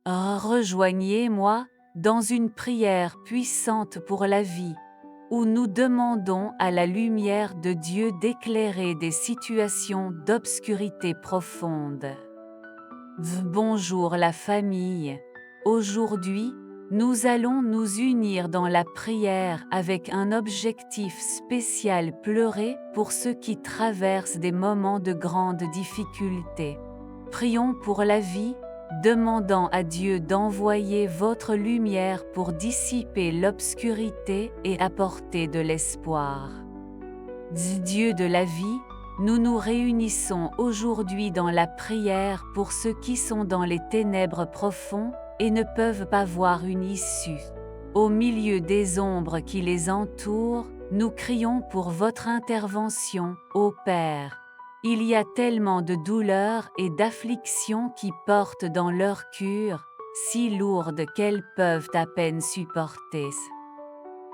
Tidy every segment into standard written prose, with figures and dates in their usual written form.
Rejoignez-moi dans une prière puissante pour la vie, où nous demandons à la lumière de Dieu d'éclairer des situations d'obscurité profonde. Bonjour la famille. Aujourd'hui, nous allons nous unir dans la prière avec un objectif spécial: pleurer pour ceux qui traversent des moments de grande difficulté. Prions pour la vie, demandant à Dieu d'envoyer votre lumière pour dissiper l'obscurité et apporter de l'espoir. Dieu de la vie, nous nous réunissons aujourd'hui dans la prière pour ceux qui sont dans les ténèbres profonds et ne peuvent pas voir une issue. Au milieu des ombres qui les entourent, nous crions pour votre intervention, ô Père. Il y a tellement de douleurs et d'afflictions qui portent dans leur cœur, si lourdes qu'elles peuvent à peine supporter.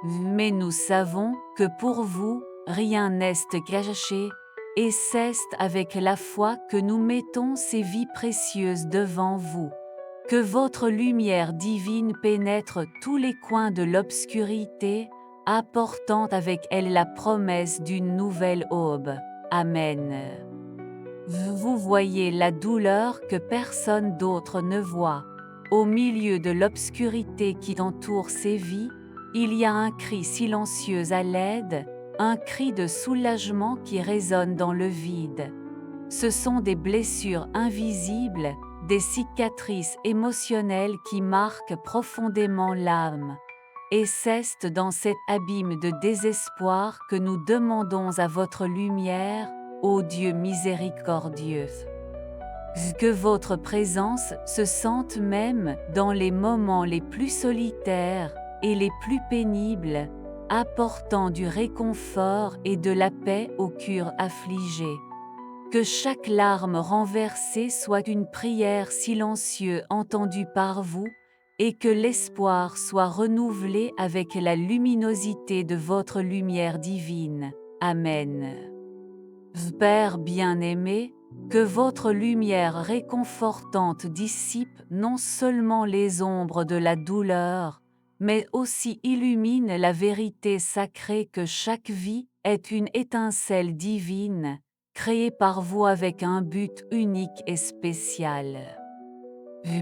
Mais nous savons que pour vous, rien n'est caché, et c'est avec la foi que nous mettons ces vies précieuses devant vous. Que votre lumière divine pénètre tous les coins de l'obscurité, apportant avec elle la promesse d'une nouvelle aube. Amen. Vous voyez la douleur que personne d'autre ne voit. Au milieu de l'obscurité qui entoure ces vies, il y a un cri silencieux à l'aide, un cri de soulagement qui résonne dans le vide. Ce sont des blessures invisibles, des cicatrices émotionnelles qui marquent profondément l'âme. Et c'est dans cet abîme de désespoir que nous demandons à votre lumière, ô Dieu miséricordieux. Que votre présence se sente même dans les moments les plus solitaires et les plus pénibles, apportant du réconfort et de la paix au cœur affligé. Que chaque larme renversée soit une prière silencieuse entendue par vous, et que l'espoir soit renouvelé avec la luminosité de votre lumière divine. Amen. Père bien-aimé, que votre lumière réconfortante dissipe non seulement les ombres de la douleur, mais aussi illumine la vérité sacrée que chaque vie est une étincelle divine, créée par vous avec un but unique et spécial.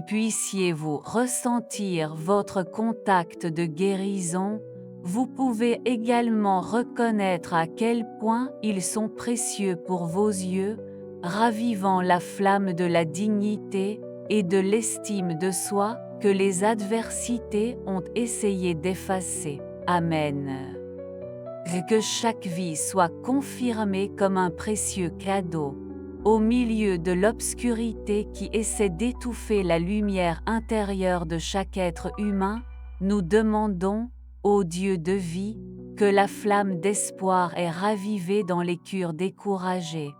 Puissiez-vous ressentir votre contact de guérison. Vous pouvez également reconnaître à quel point ils sont précieux pour vos yeux, ravivant la flamme de la dignité et de l'estime de soi que les adversités ont essayé d'effacer. Amen. Que chaque vie soit confirmée comme un précieux cadeau. Au milieu de l'obscurité qui essaie d'étouffer la lumière intérieure de chaque être humain, nous demandons, ô Dieu de vie, que la flamme d'espoir est ravivée dans les cœurs découragés.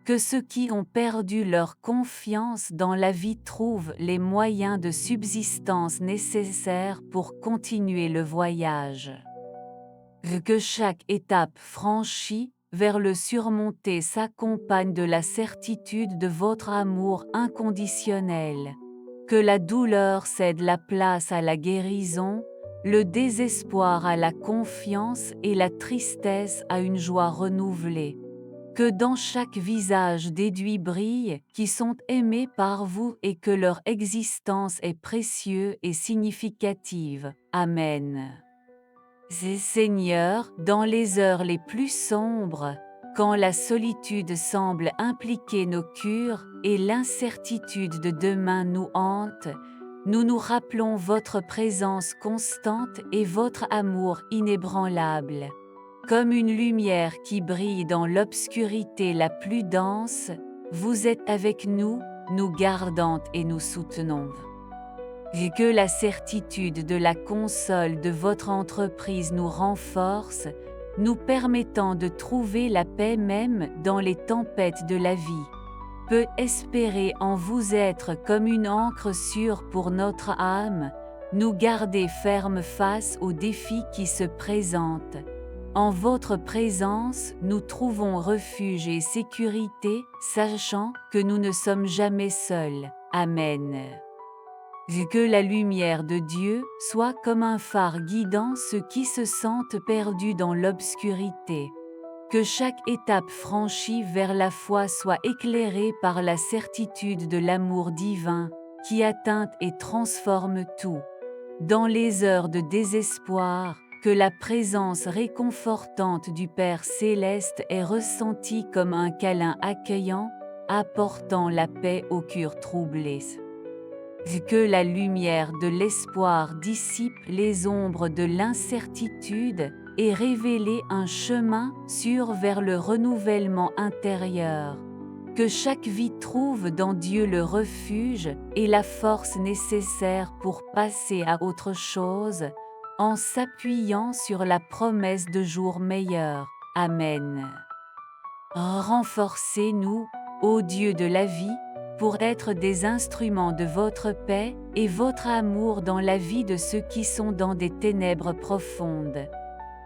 Que ceux qui ont perdu leur confiance dans la vie trouvent les moyens de subsistance nécessaires pour continuer le voyage. Que chaque étape franchie vers le surmonter s'accompagne de la certitude de votre amour inconditionnel. Que la douleur cède la place à la guérison, le désespoir à la confiance et la tristesse à une joie renouvelée. Que dans chaque visage déduit brille, qui sont aimés par vous et que leur existence est précieuse et significative. Amen. Seigneur, dans les heures les plus sombres, quand la solitude semble impliquer nos cœurs et l'incertitude de demain nous hante, nous nous rappelons votre présence constante et votre amour inébranlable. Comme une lumière qui brille dans l'obscurité la plus dense, vous êtes avec nous, nous gardant et nous soutenons. Et que la certitude de la console de votre entreprise nous renforce, nous permettant de trouver la paix même dans les tempêtes de la vie. Peut espérer en vous être comme une ancre sûre pour notre âme, nous garder ferme face aux défis qui se présentent. En votre présence, nous trouvons refuge et sécurité, sachant que nous ne sommes jamais seuls. Amen. Que la lumière de Dieu soit comme un phare guidant ceux qui se sentent perdus dans l'obscurité. Que chaque étape franchie vers la foi soit éclairée par la certitude de l'amour divin, qui atteint et transforme tout. Dans les heures de désespoir, que la présence réconfortante du Père céleste est ressentie comme un câlin accueillant, apportant la paix aux cœurs troublés. Que la lumière de l'espoir dissipe les ombres de l'incertitude et révèle un chemin sûr vers le renouvellement intérieur. Que chaque vie trouve dans Dieu le refuge et la force nécessaire pour passer à autre chose, en s'appuyant sur la promesse de jours meilleurs. Amen. Renforcez-nous, ô Dieu de la vie, pour être des instruments de votre paix et votre amour dans la vie de ceux qui sont dans des ténèbres profondes.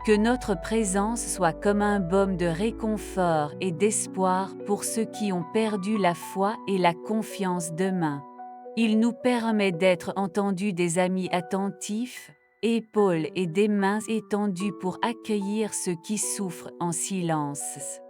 Que notre présence soit comme un baume de réconfort et d'espoir pour ceux qui ont perdu la foi et la confiance demain. Il nous permet d'être entendus des amis attentifs, épaules et des mains étendues pour accueillir ceux qui souffrent en silence.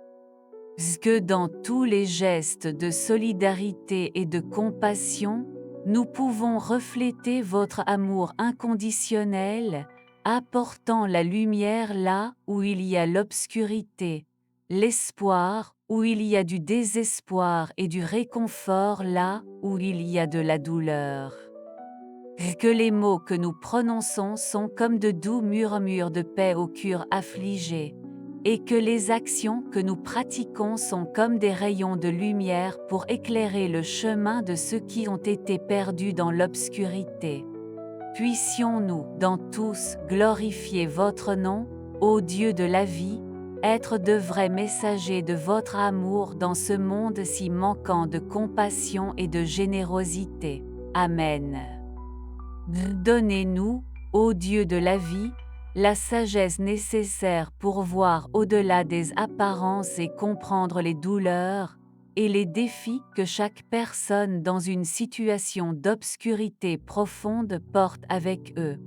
Que dans tous les gestes de solidarité et de compassion, nous pouvons refléter votre amour inconditionnel, apportant la lumière là où il y a l'obscurité, l'espoir où il y a du désespoir et du réconfort là où il y a de la douleur. Que les mots que nous prononçons sont comme de doux murmures de paix au cœur affligé, et que les actions que nous pratiquons sont comme des rayons de lumière pour éclairer le chemin de ceux qui ont été perdus dans l'obscurité. Puissions-nous, dans tous, glorifier votre nom, ô Dieu de la vie, être de vrais messagers de votre amour dans ce monde si manquant de compassion et de générosité. Amen. Donnez-nous, ô Dieu de la vie, la sagesse nécessaire pour voir au-delà des apparences et comprendre les douleurs et les défis que chaque personne dans une situation d'obscurité profonde porte avec eux.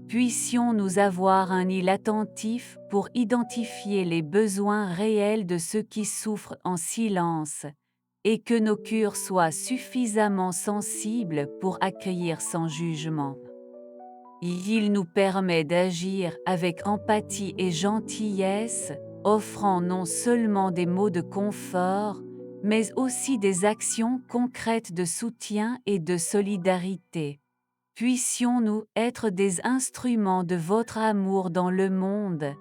Puissions-nous avoir un œil attentif pour identifier les besoins réels de ceux qui souffrent en silence, et que nos cœurs soient suffisamment sensibles pour accueillir sans jugement. Il nous permet d'agir avec empathie et gentillesse, offrant non seulement des mots de confort, mais aussi des actions concrètes de soutien et de solidarité. Puissions-nous être des instruments de votre amour dans le monde,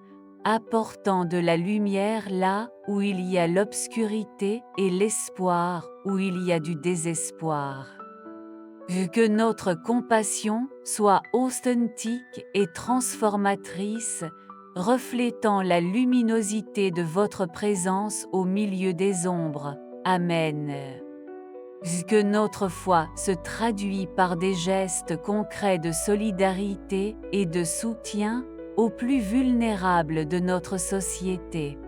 apportant de la lumière là où il y a l'obscurité et l'espoir où il y a du désespoir. Que notre compassion soit authentique et transformatrice, reflétant la luminosité de votre présence au milieu des ombres. Amen. Que notre foi se traduit par des gestes concrets de solidarité et de soutien aux plus vulnérables de notre société.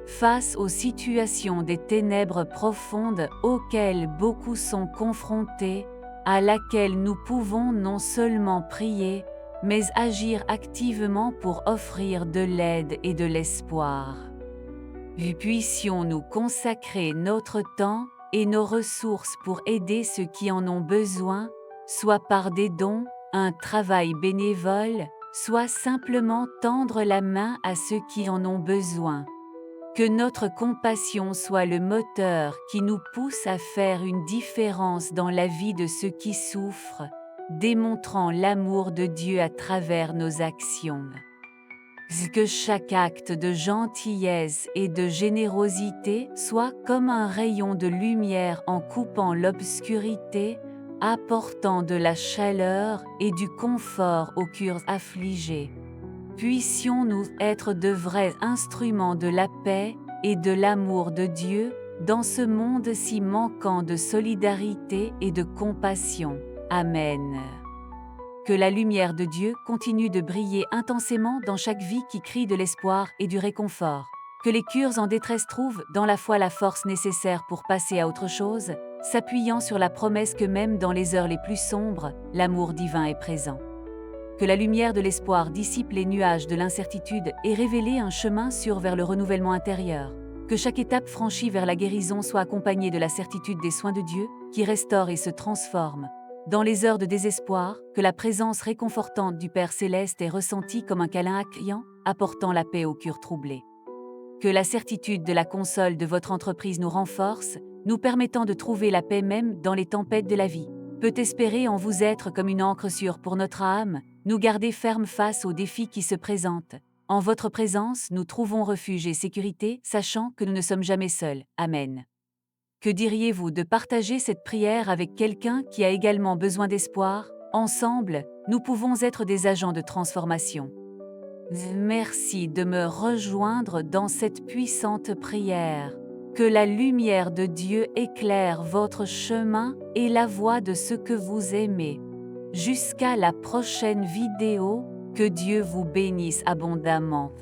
Face aux situations des ténèbres profondes auxquelles beaucoup sont confrontés, à laquelle nous pouvons non seulement prier, mais agir activement pour offrir de l'aide et de l'espoir. Puissions-nous consacrer notre temps et nos ressources pour aider ceux qui en ont besoin, soit par des dons, un travail bénévole, soit simplement tendre la main à ceux qui en ont besoin. Que notre compassion soit le moteur qui nous pousse à faire une différence dans la vie de ceux qui souffrent, démontrant l'amour de Dieu à travers nos actions. Que chaque acte de gentillesse et de générosité soit comme un rayon de lumière en coupant l'obscurité, apportant de la chaleur et du confort aux cœurs affligés. Puissions-nous être de vrais instruments de la paix et de l'amour de Dieu dans ce monde si manquant de solidarité et de compassion. Amen. Que la lumière de Dieu continue de briller intensément dans chaque vie qui crie de l'espoir et du réconfort. Que les cœurs en détresse trouvent dans la foi la force nécessaire pour passer à autre chose, s'appuyant sur la promesse que même dans les heures les plus sombres, l'amour divin est présent. Que la lumière de l'espoir dissipe les nuages de l'incertitude et révèle un chemin sûr vers le renouvellement intérieur. Que chaque étape franchie vers la guérison soit accompagnée de la certitude des soins de Dieu, qui restaure et se transforme. Dans les heures de désespoir, que la présence réconfortante du Père Céleste est ressentie comme un câlin accueillant, apportant la paix au cœur troublé. Que la certitude de la console de votre entreprise nous renforce, nous permettant de trouver la paix même dans les tempêtes de la vie. Peut espérer en vous être comme une encre sûre pour notre âme, nous garder fermes face aux défis qui se présentent. En votre présence, nous trouvons refuge et sécurité, sachant que nous ne sommes jamais seuls. Amen. Que diriez-vous de partager cette prière avec quelqu'un qui a également besoin d'espoir? Ensemble, nous pouvons être des agents de transformation. Merci de me rejoindre dans cette puissante prière. Que la lumière de Dieu éclaire votre chemin et la voie de ce que vous aimez. Jusqu'à la prochaine vidéo, que Dieu vous bénisse abondamment.